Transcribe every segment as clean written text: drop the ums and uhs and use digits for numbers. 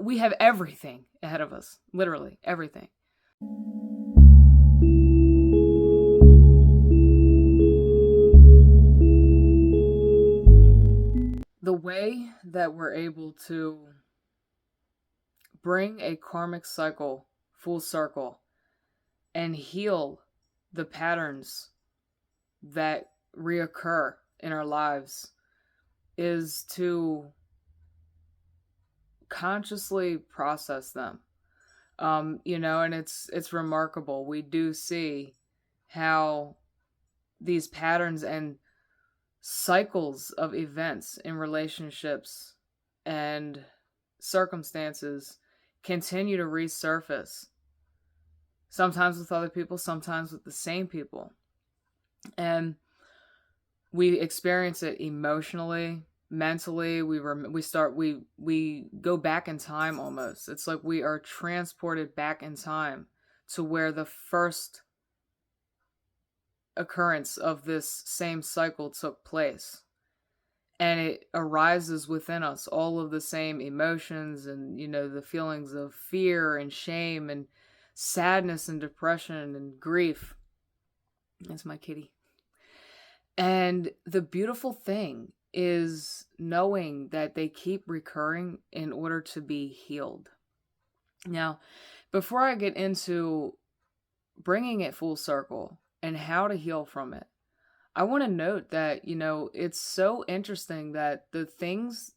we have everything ahead of us, literally everything. The way that we're able to bring a karmic cycle full circle and heal the patterns that reoccur in our lives is to consciously process them. And it's remarkable. We do see how these patterns and cycles of events in relationships and circumstances continue to resurface. Sometimes with other people, sometimes with the same people. And we experience it emotionally, mentally. We go back in time almost. It's like we are transported back in time to where the first occurrence of this same cycle took place. And it arises within us all of the same emotions and, the feelings of fear and shame and sadness and depression and grief. That's my kitty. And the beautiful thing is knowing that they keep recurring in order to be healed. Now, before I get into bringing it full circle and how to heal from it, I want to note that, it's so interesting that the things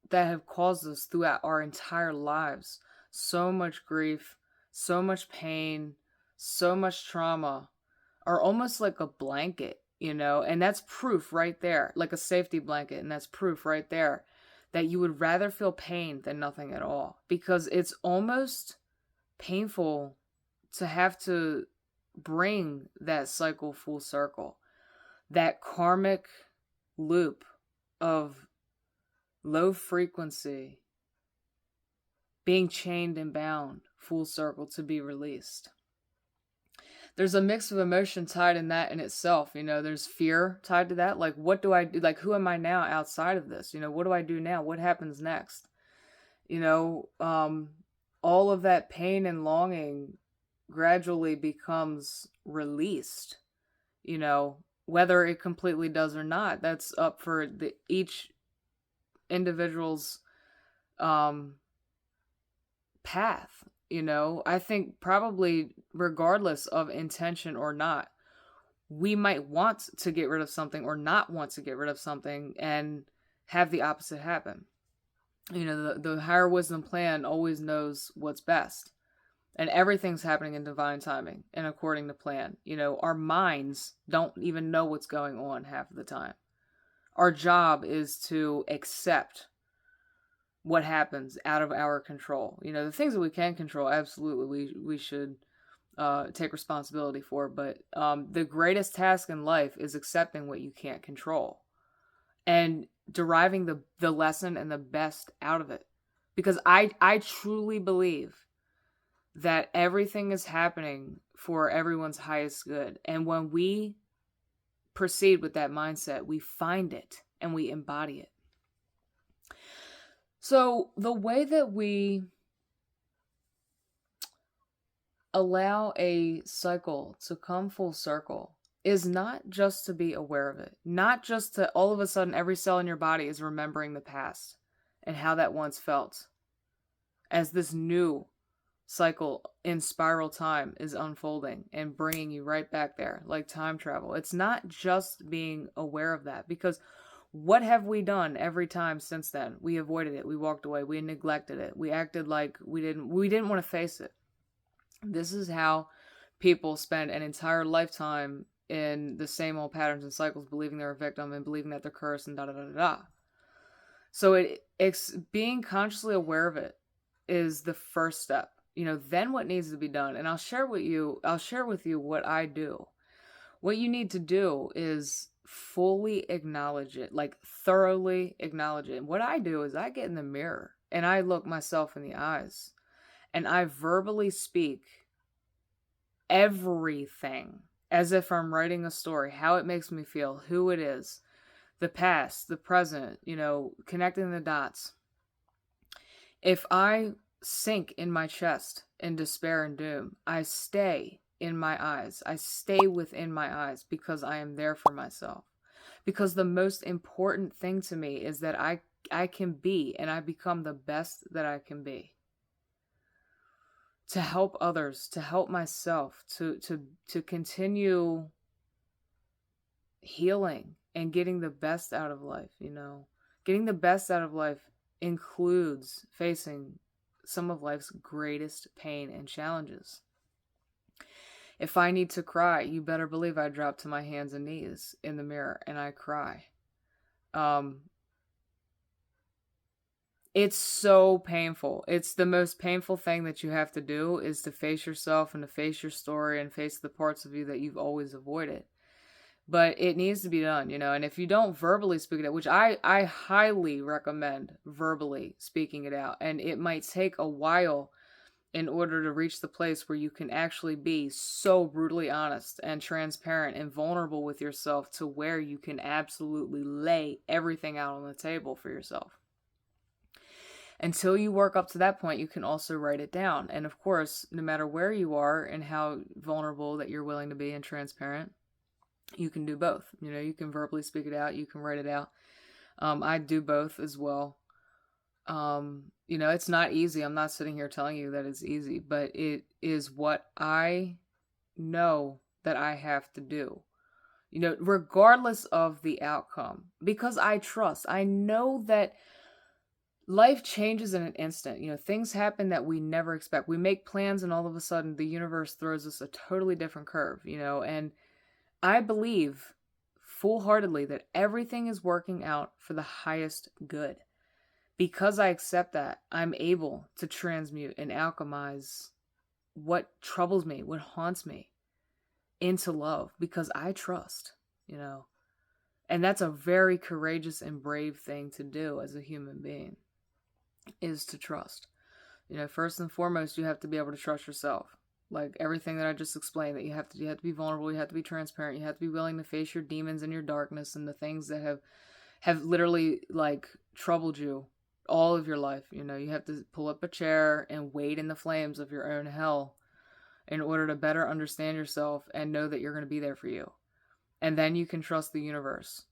that have caused us throughout our entire lives, so much grief, so much pain, so much trauma, are almost like a blanket, and that's proof right there, like a safety blanket. And that's proof right there that you would rather feel pain than nothing at all, because it's almost painful to have to bring that cycle full circle. That karmic loop of low frequency being chained and bound full circle to be released. There's a mix of emotion tied in that in itself. There's fear tied to that. Like, what do I do? Like, who am I now outside of this? What do I do now? What happens next? All of that pain and longing gradually becomes released, whether it completely does or not. That's up for each individual's path. I think probably regardless of intention or not, we might want to get rid of something or not want to get rid of something and have the opposite happen. The higher wisdom plan always knows what's best, and everything's happening in divine timing and according to plan. Our minds don't even know what's going on half of the time. Our job is to accept what happens out of our control. The things that we can control, absolutely, we should take responsibility for. But the greatest task in life is accepting what you can't control and deriving the lesson and the best out of it. Because I truly believe that everything is happening for everyone's highest good. And when we proceed with that mindset, we find it and we embody it. So the way that we allow a cycle to come full circle is not just to be aware of it, not just to all of a sudden every cell in your body is remembering the past and how that once felt as this new cycle in spiral time is unfolding and bringing you right back there like time travel. It's not just being aware of that, because what have we done every time since then? We avoided it. We walked away. We neglected it. We acted like we didn't want to face it. This is how people spend an entire lifetime in the same old patterns and cycles, believing they're a victim and believing that they're cursed and da-da-da-da-da. So it's being consciously aware of it is the first step. Then what needs to be done, and I'll share with you what I do. What you need to do is fully acknowledge it, like thoroughly acknowledge it. And what I do is I get in the mirror and I look myself in the eyes and I verbally speak everything as if I'm writing a story, how it makes me feel, who it is, the past, the present, connecting the dots. If I sink in my chest in despair and doom. I stay in my eyes. I stay within my eyes because I am there for myself. Because the most important thing to me is that I can be and I become the best that I can be. To help others, to help myself, to continue healing and getting the best out of life, you know. Getting the best out of life includes facing some of life's greatest pain and challenges. If I need to cry, you better believe I drop to my hands and knees in the mirror and I cry. It's so painful. It's the most painful thing that you have to do is to face yourself and to face your story and face the parts of you that you've always avoided. But it needs to be done, you know. And if you don't verbally speak it out, which I highly recommend verbally speaking it out, and it might take a while in order to reach the place where you can actually be so brutally honest and transparent and vulnerable with yourself to where you can absolutely lay everything out on the table for yourself. Until you work up to that point, you can also write it down. And of course, no matter where you are and how vulnerable that you're willing to be and transparent, you can do both. You know, you can verbally speak it out, you can write it out. I do both as well. You know, it's not easy. I'm not sitting here telling you that it's easy, but it is what I know that I have to do. You know, regardless of the outcome, because I trust. I know that life changes in an instant. You know, things happen that we never expect. We make plans and all of a sudden the universe throws us a totally different curve, you know, and I believe full-heartedly that everything is working out for the highest good. Because I accept that, I'm able to transmute and alchemize what troubles me, what haunts me, into love because I trust, you know. And that's a very courageous and brave thing to do as a human being, is to trust. You know, first and foremost, you have to be able to trust yourself. Like everything that I just explained, that you have to be vulnerable, you have to be transparent, you have to be willing to face your demons and your darkness and the things that have literally like troubled you all of your life. You know, you have to pull up a chair and wade in the flames of your own hell in order to better understand yourself and know that you're going to be there for you. And then you can trust the universe,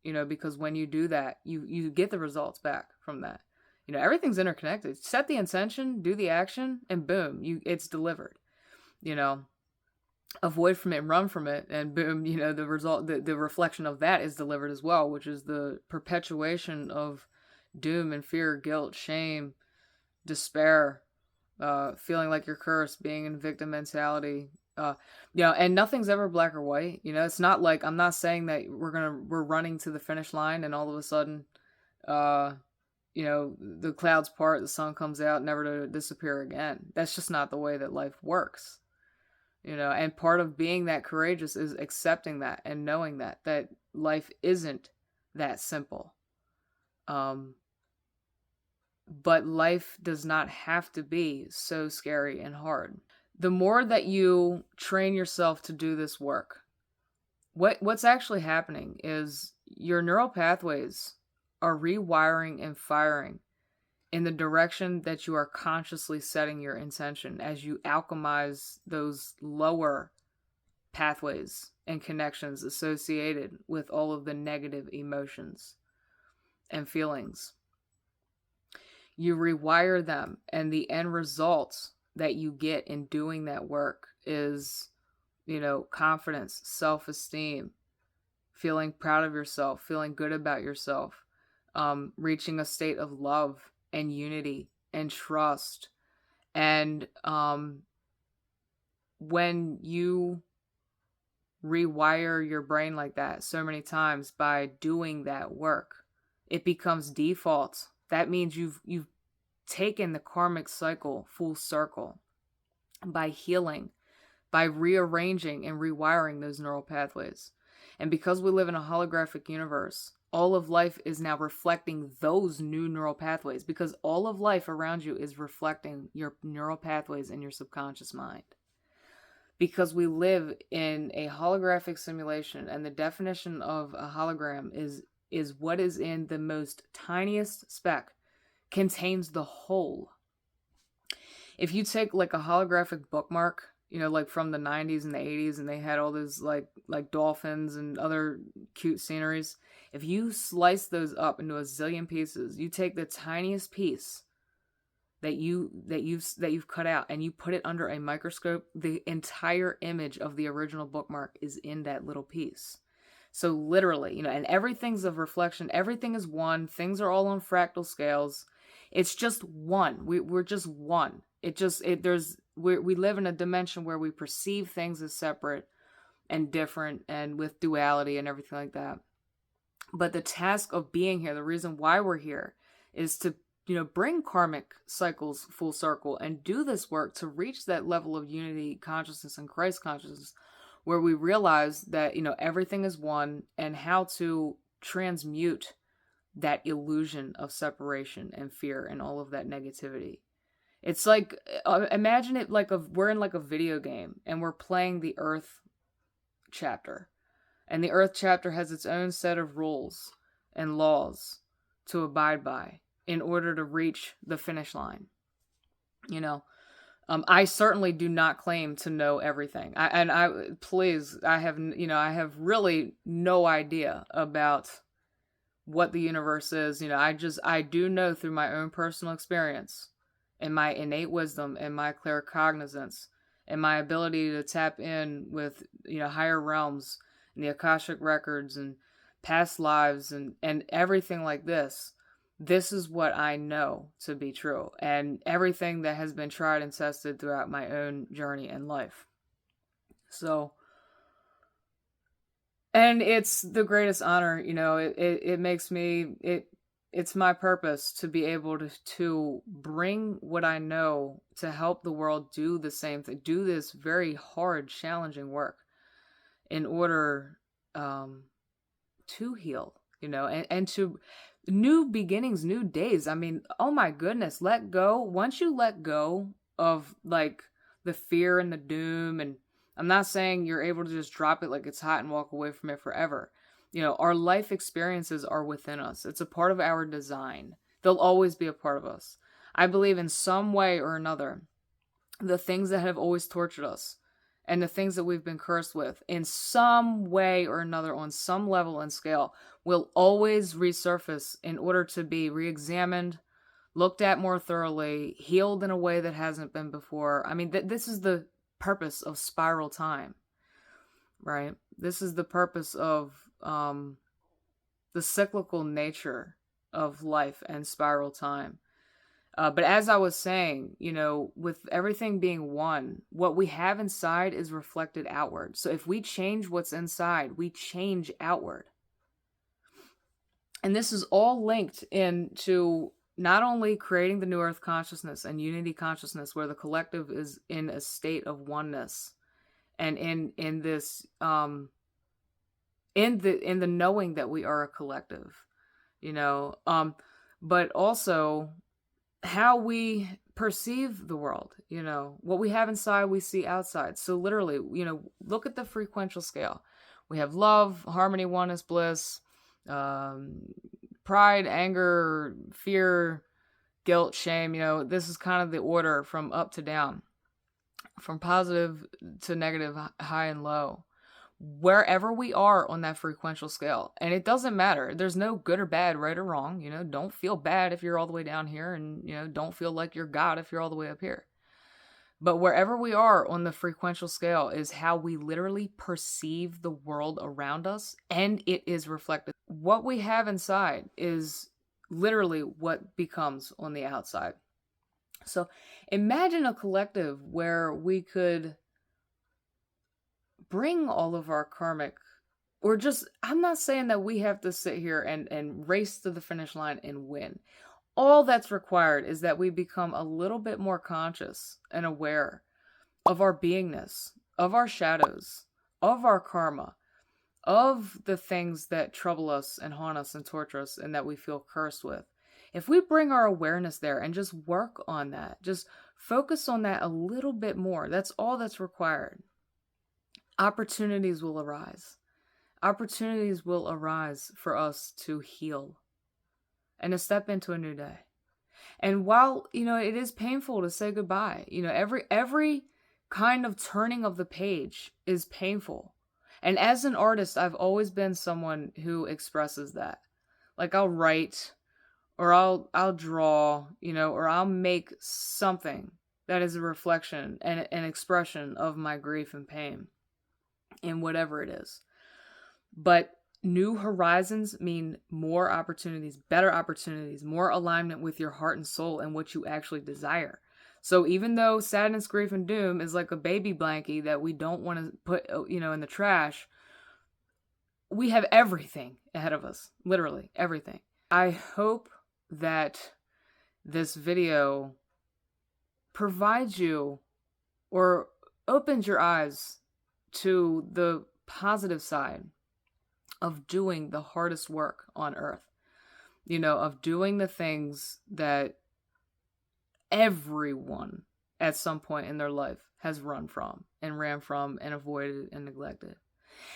you know, because when you do that, you get the results back from that. You know, everything's interconnected. Set the intention, do the action, and boom, it's delivered. You know, avoid from it and run from it, and boom, you know, the result, the reflection of that is delivered as well, which is the perpetuation of doom and fear, guilt, shame, despair, feeling like you're cursed, being in victim mentality. You know, and nothing's ever black or white. You know, it's not like, I'm not saying that we're running to the finish line and all of a sudden, you know, the clouds part, the sun comes out, never to disappear again. That's just not the way that life works. You know, and part of being that courageous is accepting that and knowing that life isn't that simple. But life does not have to be so scary and hard. The more that you train yourself to do this work, what's actually happening is your neural pathways are rewiring and firing in the direction that you are consciously setting your intention as you alchemize those lower pathways and connections associated with all of the negative emotions and feelings. You rewire them, and the end result that you get in doing that work is, you know, confidence, self-esteem, feeling proud of yourself, feeling good about yourself, reaching a state of love and unity and trust. And when you rewire your brain like that so many times by doing that work, it becomes default. That means you've taken the karmic cycle full circle by healing, by rearranging and rewiring those neural pathways. And because we live in a holographic universe, all of life is now reflecting those new neural pathways, because all of life around you is reflecting your neural pathways in your subconscious mind. Because we live in a holographic simulation, and the definition of a hologram is what is in the most tiniest speck contains the whole. If you take like a holographic bookmark, like from the 90s and the 80s, and they had all those like dolphins and other cute sceneries, if you slice those up into a zillion pieces, you take the tiniest piece that you've cut out and you put it under a microscope, the entire image of the original bookmark is in that little piece. So literally, and everything's a reflection. Everything is one. Things are all on fractal scales. It's just one. We're just one. We live in a dimension where we perceive things as separate and different and with duality and everything like that. But the task of being here, the reason why we're here, is to bring karmic cycles full circle and do this work to reach that level of unity consciousness and Christ consciousness, where we realize that, everything is one, and how to transmute that illusion of separation and fear and all of that negativity. It's like, imagine it like we're in like a video game and we're playing the Earth chapter. And the Earth chapter has its own set of rules and laws to abide by in order to reach the finish line. I certainly do not claim to know everything. I have really no idea about what the universe is. I do know through my own personal experience and my innate wisdom and my claircognizance and my ability to tap in with, higher realms and the Akashic records and past lives and everything like this. This is what I know to be true, and everything that has been tried and tested throughout my own journey in life. So, and it's the greatest honor, it makes me, it's my purpose to be able to bring what I know to help the world do the same thing, do this very hard, challenging work in order to heal, and to new beginnings, new days. I mean, oh my goodness, let go. Once you let go of like the fear and the doom, and I'm not saying you're able to just drop it like it's hot and walk away from it forever. Our life experiences are within us. It's a part of our design. They'll always be a part of us. I believe in some way or another, the things that have always tortured us and the things that we've been cursed with in some way or another, on some level and scale, will always resurface in order to be re-examined, looked at more thoroughly, healed in a way that hasn't been before. I mean, this is the purpose of spiral time, right? This is the purpose of the cyclical nature of life and spiral time. But as I was saying, with everything being one, what we have inside is reflected outward. So if we change what's inside, we change outward. And this is all linked into not only creating the New Earth consciousness and unity consciousness, where the collective is in a state of oneness, and in this in the knowing that we are a collective, but also how we perceive the world, what we have inside, we see outside. So literally, look at the frequential scale. We have love, harmony, oneness, bliss, pride, anger, fear, guilt, shame. This is kind of the order from up to down, from positive to negative, high and low. Wherever we are on that frequential scale, and it doesn't matter, there's no good or bad, right or wrong. Don't feel bad if you're all the way down here, and don't feel like you're God if you're all the way up here. But wherever we are on the frequential scale is how we literally perceive the world around us, and it is reflected. What we have inside is literally what becomes on the outside. So imagine a collective where we could bring all of our karmic, or just, I'm not saying that we have to sit here and race to the finish line and win. All that's required is that we become a little bit more conscious and aware of our beingness, of our shadows, of our karma, of the things that trouble us and haunt us and torture us and that we feel cursed with. If we bring our awareness there and just work on that, just focus on that a little bit more, that's all that's required. Opportunities will arise. Opportunities will arise for us to heal and to step into a new day. And while, it is painful to say goodbye, every kind of turning of the page is painful. And as an artist, I've always been someone who expresses that. Like I'll write or I'll draw, or I'll make something that is a reflection and an expression of my grief and pain in whatever it is. But new horizons mean more opportunities, better opportunities, more alignment with your heart and soul and what you actually desire. So even though sadness, grief, and doom is like a baby blankie that we don't want to put, in the trash, we have everything ahead of us. Literally everything. I hope that this video provides you or opens your eyes to the positive side of doing the hardest work on earth, of doing the things that everyone at some point in their life has run from and ran from and avoided and neglected.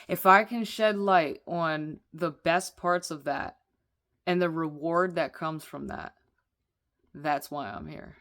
If I can shed light on the best parts of that and the reward that comes from that, that's why I'm here.